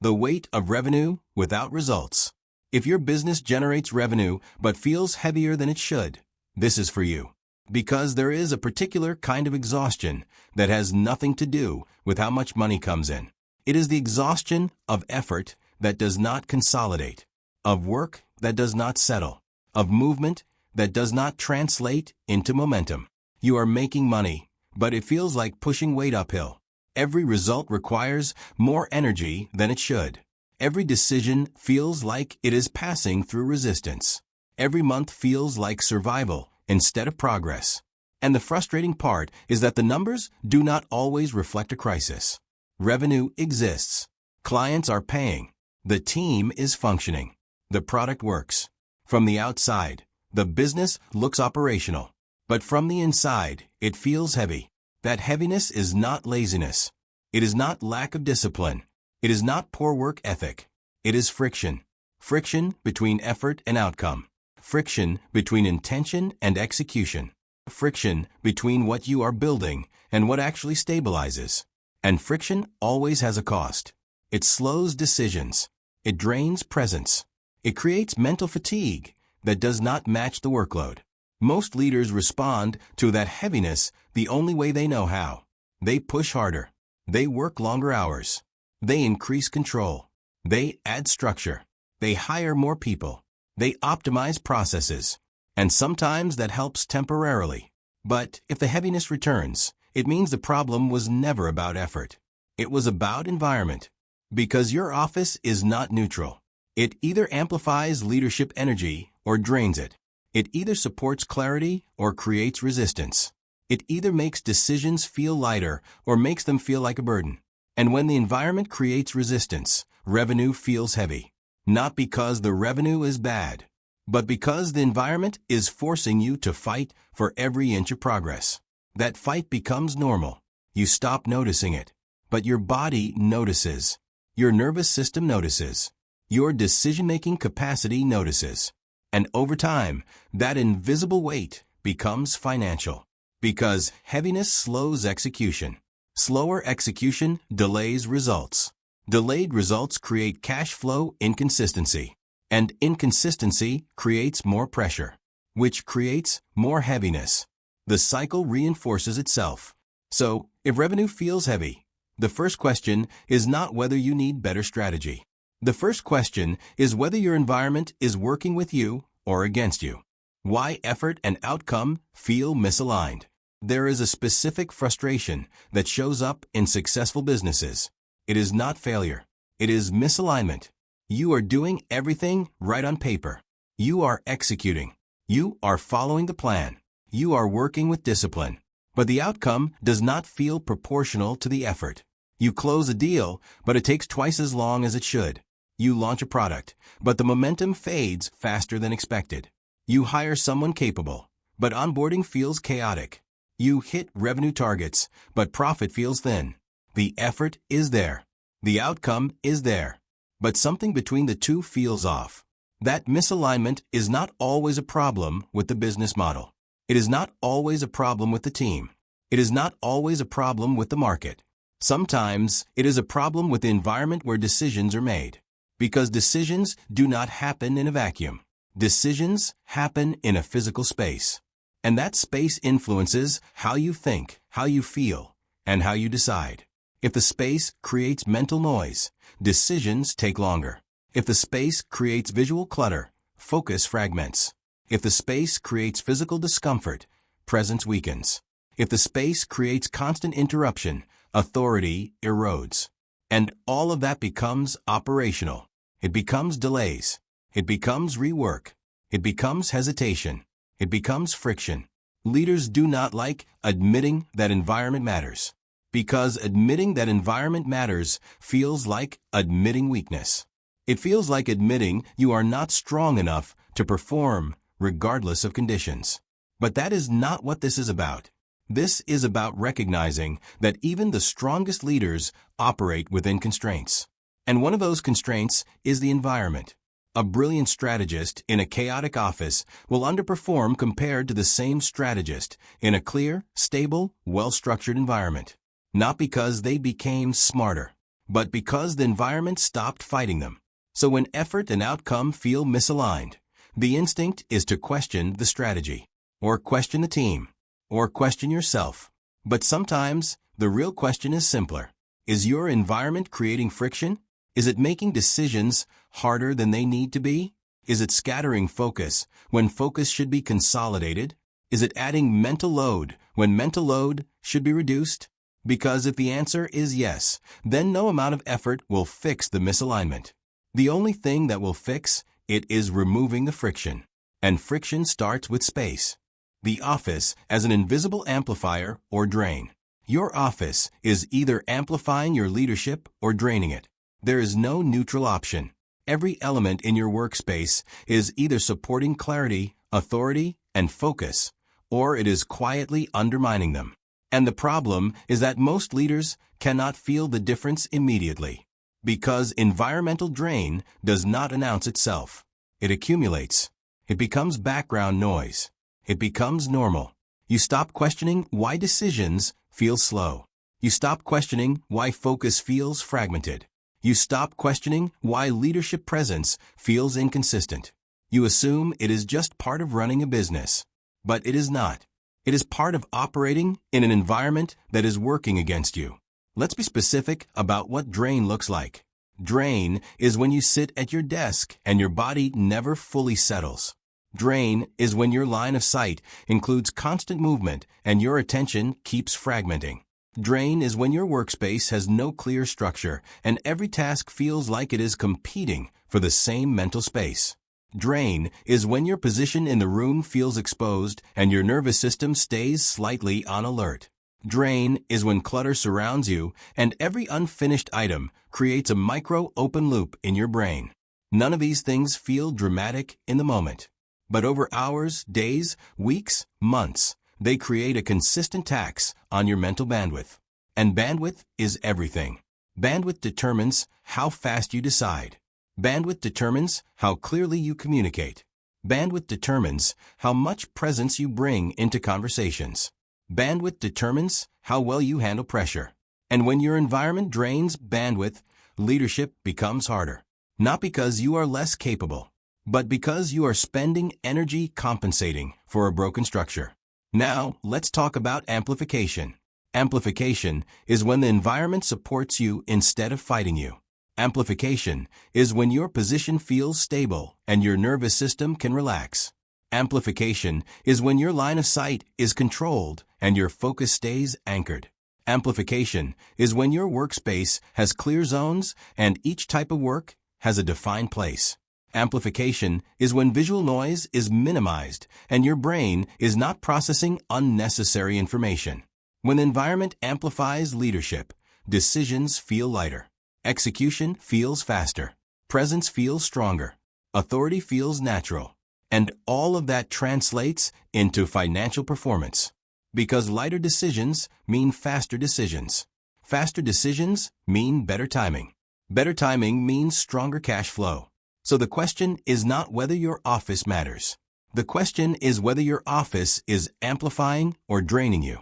The weight of revenue without results. If your business generates revenue but feels heavier than it should, this is for you. Because there is a particular kind of exhaustion that has nothing to do with how much money comes in. It is the exhaustion of effort that does not consolidate, of work that does not settle, of movement that does not translate into momentum. You are making money, but it feels like pushing weight uphill. Every result requires more energy than it should. Every decision feels like it is passing through resistance. Every month feels like survival instead of progress. And the frustrating part is that the numbers do not always reflect a crisis. Revenue exists. Clients are paying. The team is functioning. The product works. From the outside, the business looks operational. But from the inside, it feels heavy. That heaviness is not laziness. It is not lack of discipline. It is not poor work ethic. It is friction. Friction between effort and outcome. Friction between intention and execution. Friction between what you are building and what actually stabilizes. And friction always has a cost. It slows decisions. It drains presence. It creates mental fatigue that does not match the workload. Most leaders respond to that heaviness the only way they know how. They push harder. They work longer hours. They increase control. They add structure. They hire more people. They optimize processes. And sometimes that helps temporarily. But if the heaviness returns, it means the problem was never about effort. It was about environment. Because your office is not neutral. It either amplifies leadership energy or drains it. It either supports clarity or creates resistance. It either makes decisions feel lighter or makes them feel like a burden. And when the environment creates resistance, revenue feels heavy. Not because the revenue is bad, but because the environment is forcing you to fight for every inch of progress. That fight becomes normal. You stop noticing it. But your body notices. Your nervous system notices. Your decision-making capacity notices. And over time, that invisible weight becomes financial. Because heaviness slows execution. Slower execution delays results. Delayed results create cash flow inconsistency. And inconsistency creates more pressure, which creates more heaviness. The cycle reinforces itself. So, if revenue feels heavy, the first question is not whether you need better strategy. The first question is whether your environment is working with you or against you. Why effort and outcome feel misaligned. There is a specific frustration that shows up in successful businesses. It is not failure. It is misalignment. You are doing everything right on paper. You are executing. You are following the plan. You are working with discipline. But the outcome does not feel proportional to the effort. You close a deal, but it takes twice as long as it should. You launch a product, but the momentum fades faster than expected. You hire someone capable, but onboarding feels chaotic. You hit revenue targets, but profit feels thin. The effort is there. The outcome is there. But something between the two feels off. That misalignment is not always a problem with the business model. It is not always a problem with the team. It is not always a problem with the market. Sometimes it is a problem with the environment where decisions are made. Because decisions do not happen in a vacuum. Decisions happen in a physical space. And that space influences how you think, how you feel, and how you decide. If the space creates mental noise, decisions take longer. If the space creates visual clutter, focus fragments. If the space creates physical discomfort, presence weakens. If the space creates constant interruption, authority erodes. And all of that becomes operational. It becomes delays. It becomes rework. It becomes hesitation. It becomes friction. Leaders do not like admitting that environment matters. Because admitting that environment matters feels like admitting weakness. It feels like admitting you are not strong enough to perform regardless of conditions. But that is not what this is about. This is about recognizing that even the strongest leaders operate within constraints. And one of those constraints is the environment. A brilliant strategist in a chaotic office will underperform compared to the same strategist in a clear, stable, well-structured environment. Not because they became smarter, but because the environment stopped fighting them. So when effort and outcome feel misaligned, the instinct is to question the strategy, or question the team, or question yourself. But sometimes, the real question is simpler. Is your environment creating friction? Is it making decisions harder than they need to be? Is it scattering focus when focus should be consolidated? Is it adding mental load when mental load should be reduced? Because if the answer is yes, then no amount of effort will fix the misalignment. The only thing that will fix it is removing the friction. And friction starts with space. The office as an invisible amplifier or drain. Your office is either amplifying your leadership or draining it. There is no neutral option. Every element in your workspace is either supporting clarity, authority, and focus, or it is quietly undermining them. And the problem is that most leaders cannot feel the difference immediately, because environmental drain does not announce itself. It accumulates. It becomes background noise. It becomes normal. You stop questioning why decisions feel slow. You stop questioning why focus feels fragmented. You stop questioning why leadership presence feels inconsistent. You assume it is just part of running a business. But it is not. It is part of operating in an environment that is working against you. Let's be specific about what drain looks like. Drain is when you sit at your desk and your body never fully settles. Drain is when your line of sight includes constant movement and your attention keeps fragmenting. Drain is when your workspace has no clear structure and every task feels like it is competing for the same mental space. Drain is when your position in the room feels exposed and your nervous system stays slightly on alert. Drain is when clutter surrounds you and every unfinished item creates a micro open loop in your brain. None of these things feel dramatic in the moment. But over hours, days, weeks, months, they create a consistent tax on your mental bandwidth. And bandwidth is everything. Bandwidth determines how fast you decide. Bandwidth determines how clearly you communicate. Bandwidth determines how much presence you bring into conversations. Bandwidth determines how well you handle pressure. And when your environment drains bandwidth, leadership becomes harder. Not because you are less capable, but because you are spending energy compensating for a broken structure. Now, let's talk about amplification. Amplification is when the environment supports you instead of fighting you. Amplification is when your position feels stable and your nervous system can relax. Amplification is when your line of sight is controlled and your focus stays anchored. Amplification is when your workspace has clear zones and each type of work has a defined place. Amplification is when visual noise is minimized and your brain is not processing unnecessary information. When the environment amplifies leadership, decisions feel lighter. Execution feels faster. Presence feels stronger. Authority feels natural. And all of that translates into financial performance. Because lighter decisions mean faster decisions. Faster decisions mean better timing. Better timing means stronger cash flow. So the question is not whether your office matters. The question is whether your office is amplifying or draining you.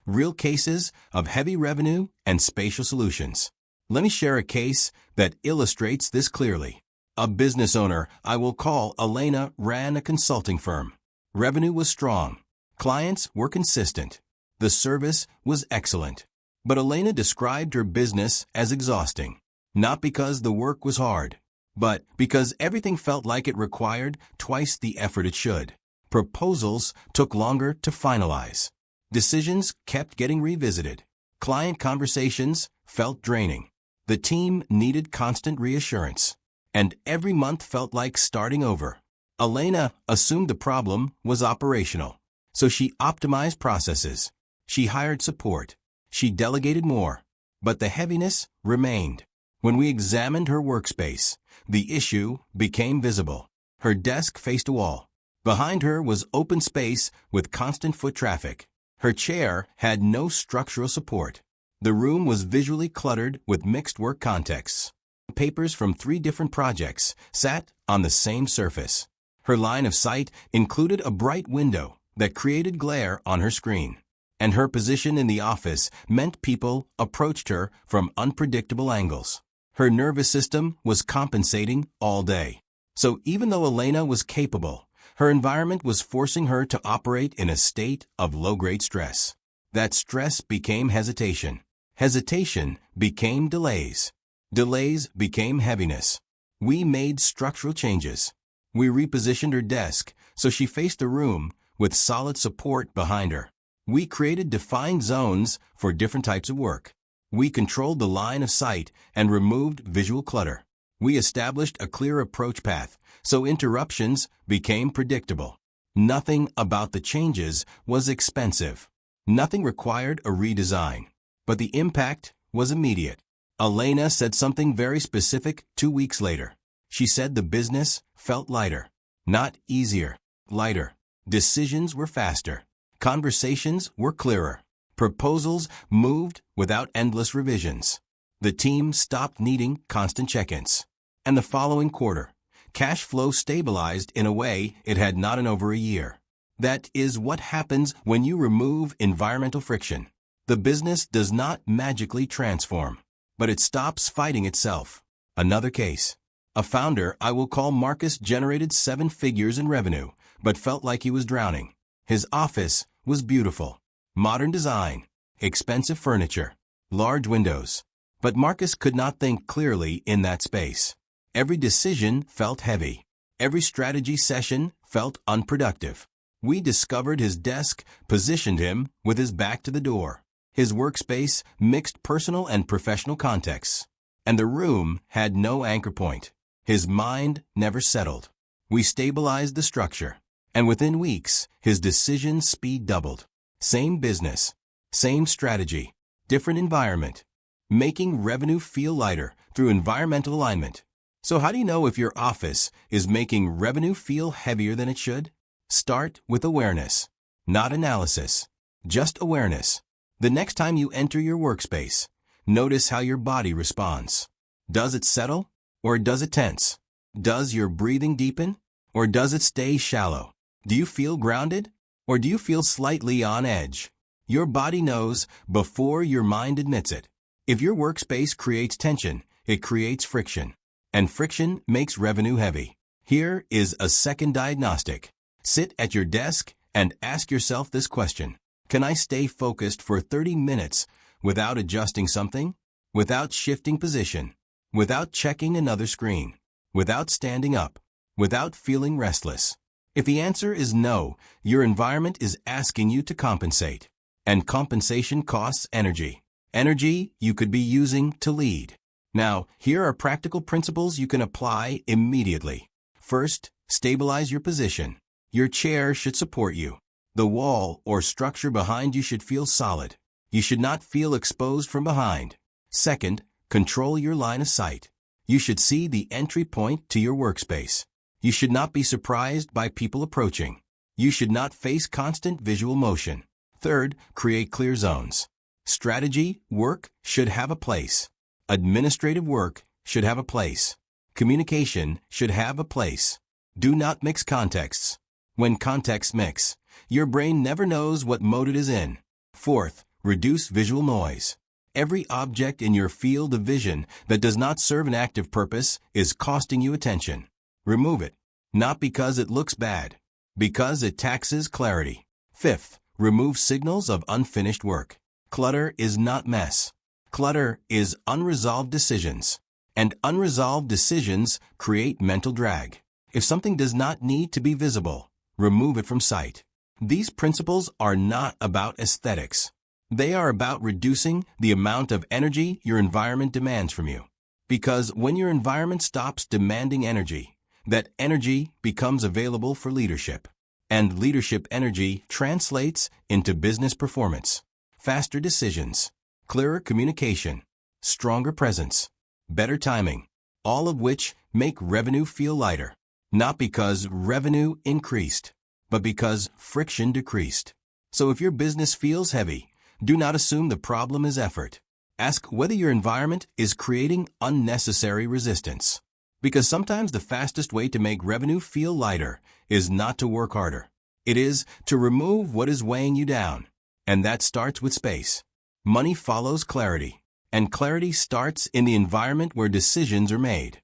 Real cases of heavy revenue and spatial solutions. Let me share a case that illustrates this clearly. A business owner I will call Elena ran a consulting firm. Revenue was strong. Clients were consistent. The service was excellent. But Elena described her business as exhausting. Not because the work was hard, but because everything felt like it required twice the effort it should. Proposals took longer to finalize. Decisions kept getting revisited. Client conversations felt draining. The team needed constant reassurance. And every month felt like starting over. Elena assumed the problem was operational. So she optimized processes. She hired support. She delegated more. But the heaviness remained. When we examined her workspace, the issue became visible. Her desk faced a wall. Behind her was open space with constant foot traffic. Her chair had no structural support. The room was visually cluttered with mixed work contexts. Papers from 3 different projects sat on the same surface. Her line of sight included a bright window that created glare on her screen. and her position in the office meant people approached her from unpredictable angles. Her nervous system was compensating all day. So even though Elena was capable, her environment was forcing her to operate in a state of low-grade stress. That stress became hesitation. Hesitation became delays. Delays became heaviness. We made structural changes. We repositioned her desk so she faced a room with solid support behind her. We created defined zones for different types of work. We controlled the line of sight and removed visual clutter. We established a clear approach path so interruptions became predictable. Nothing about the changes was expensive. Nothing required a redesign. But the impact was immediate. Elena said something very specific 2 weeks later. She said the business felt lighter. Not easier, lighter. Decisions were faster. Conversations were clearer. Proposals moved without endless revisions. The team stopped needing constant check-ins. And the following quarter, cash flow stabilized in a way it had not in over a year. That is what happens when you remove environmental friction. The business does not magically transform, but it stops fighting itself. Another case. A founder I will call Marcus generated 7 figures in revenue, but felt like he was drowning. His office was beautiful. Modern design, expensive furniture, large windows. But Marcus could not think clearly in that space. Every decision felt heavy. Every strategy session felt unproductive. We discovered his desk positioned him with his back to the door. His workspace mixed personal and professional contexts. And the room had no anchor point. His mind never settled. We stabilized the structure. And within weeks, his decision speed doubled. Same business, same strategy, different environment. Making revenue feel lighter through environmental alignment. So how do you know if your office is making revenue feel heavier than it should? Start with awareness, not analysis, just awareness. The next time you enter your workspace, notice how your body responds. Does it settle or does it tense? Does your breathing deepen or does it stay shallow? Do you feel grounded or do you feel slightly on edge? Your body knows before your mind admits it. If your workspace creates tension, it creates friction. And friction makes revenue heavy. Here is a second diagnostic. Sit at your desk and ask yourself this question. Can I stay focused for 30 minutes without adjusting something? Without shifting position? Without checking another screen? Without standing up? Without feeling restless? If the answer is no, your environment is asking you to compensate. And compensation costs energy. Energy you could be using to lead. Now, here are practical principles you can apply immediately. First, stabilize your position. Your chair should support you. The wall or structure behind you should feel solid. You should not feel exposed from behind. Second, control your line of sight. You should see the entry point to your workspace. You should not be surprised by people approaching. You should not face constant visual motion. Third, create clear zones. Strategy work should have a place. Administrative work should have a place. Communication should have a place. Do not mix contexts. When contexts mix, your brain never knows what mode it is in. Fourth, reduce visual noise. Every object in your field of vision that does not serve an active purpose is costing you attention. Remove it, not because it looks bad, because it taxes clarity. Fifth, remove signals of unfinished work. Clutter is not mess. Clutter is unresolved decisions. And unresolved decisions create mental drag. If something does not need to be visible, remove it from sight. These principles are not about aesthetics. They are about reducing the amount of energy your environment demands from you. Because when your environment stops demanding energy, that energy becomes available for leadership. And leadership energy translates into business performance, faster decisions, clearer communication, stronger presence, better timing, all of which make revenue feel lighter. Not because revenue increased, but because friction decreased. So if your business feels heavy, do not assume the problem is effort. Ask whether your environment is creating unnecessary resistance. Because sometimes the fastest way to make revenue feel lighter is not to work harder. It is to remove what is weighing you down. And that starts with space. Money follows clarity, and clarity starts in the environment where decisions are made.